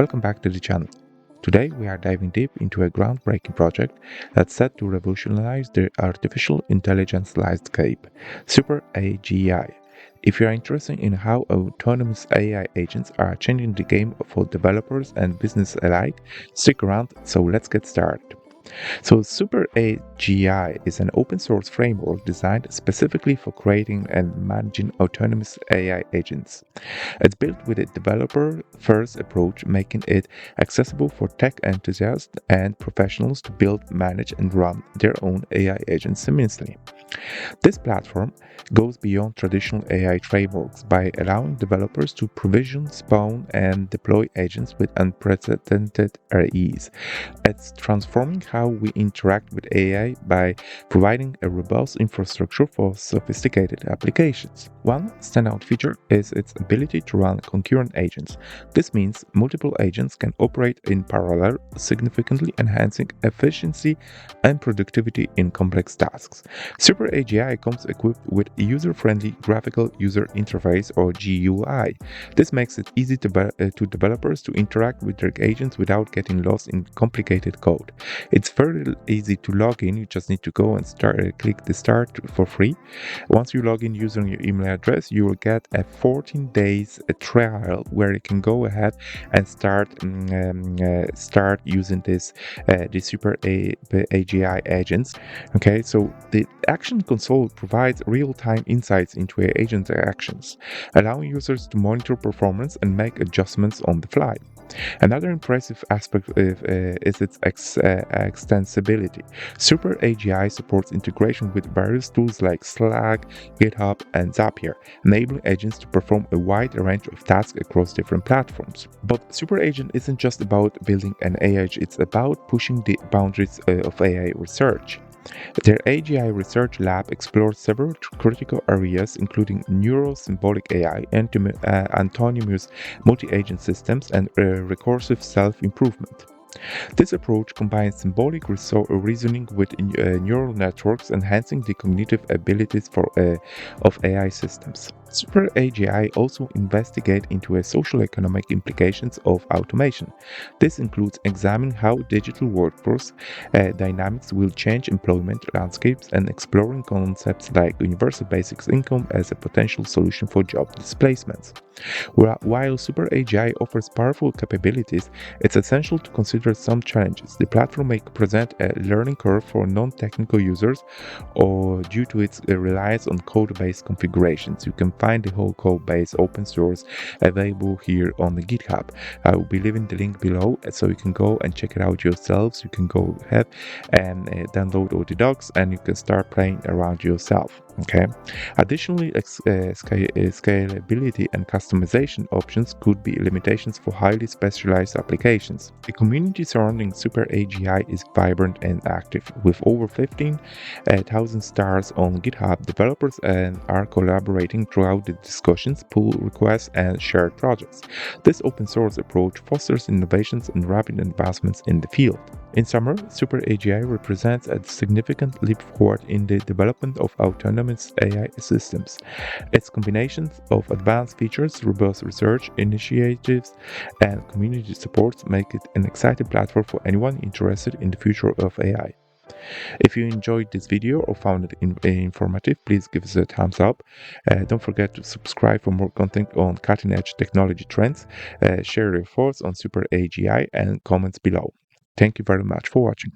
Welcome back to the channel. Today we are diving deep into a groundbreaking project that's set to revolutionize the artificial intelligence landscape, SuperAGI. If you are interested in how autonomous AI agents are changing the game for developers and business alike, stick around, so let's get started. So SuperAGI is an open source framework designed specifically for creating and managing autonomous AI agents. It's built with a developer-first approach, making it accessible for tech enthusiasts and professionals to build, manage, and run their own AI agents seamlessly. This platform goes beyond traditional AI frameworks by allowing developers to provision, spawn, and deploy agents with unprecedented ease. It's transforming how we interact with AI by providing a robust infrastructure for sophisticated applications. One standout feature is its ability to run concurrent agents. This means multiple agents can operate in parallel, significantly enhancing efficiency and productivity in complex tasks. SuperAGI comes equipped with a user-friendly graphical user interface or GUI. This makes it easy to developers to interact with their agents without getting lost in complicated code. It's very easy to log in. You just need to go and click the start for free. Once you log in using your email address, you will get a 14 days trial where you can go ahead and start using this the SuperAGI agents. Okay, so the Action Console provides real-time insights into your agent's actions, allowing users to monitor performance and make adjustments on the fly. Another impressive aspect is its extensibility. SuperAGI supports integration with various tools like Slack, GitHub, and Zapier, enabling agents to perform a wide range of tasks across different platforms. But SuperAgent isn't just about building an AI, it's about pushing the boundaries of AI research. Their AGI Research Lab explores several critical areas, including neuro-symbolic AI, autonomous multi-agent systems, and recursive self-improvement. This approach combines symbolic reasoning with neural networks, enhancing the cognitive abilities of AI systems. SuperAGI also investigate into the social economic implications of automation. This includes examining how digital workforce dynamics will change employment landscapes and exploring concepts like universal basic income as a potential solution for job displacements. While SuperAGI offers powerful capabilities, it's essential to consider some challenges. The platform may present a learning curve for non-technical users or due to its reliance on code-based configurations. You can find the whole code base open source available here on the GitHub. I will be leaving the link below so you can go and check it out yourselves. You can go ahead and download all the docs and you can start playing around yourself. Okay. Additionally, scalability and customization options could be limitations for highly specialized applications. The community surrounding SuperAGI is vibrant and active. With over 15,000 stars on GitHub, developers are collaborating throughout the discussions, pull requests, and shared projects. This open source approach fosters innovations and rapid advancements in the field. In summary, SuperAGI represents a significant leap forward in the development of autonomous AI systems. Its combinations of advanced features, robust research initiatives, and community support make it an exciting platform for anyone interested in the future of AI. If you enjoyed this video or found it informative, please give us a thumbs up. Don't forget to subscribe for more content on cutting-edge technology trends. Share your thoughts on SuperAGI and comments below. Thank you very much for watching.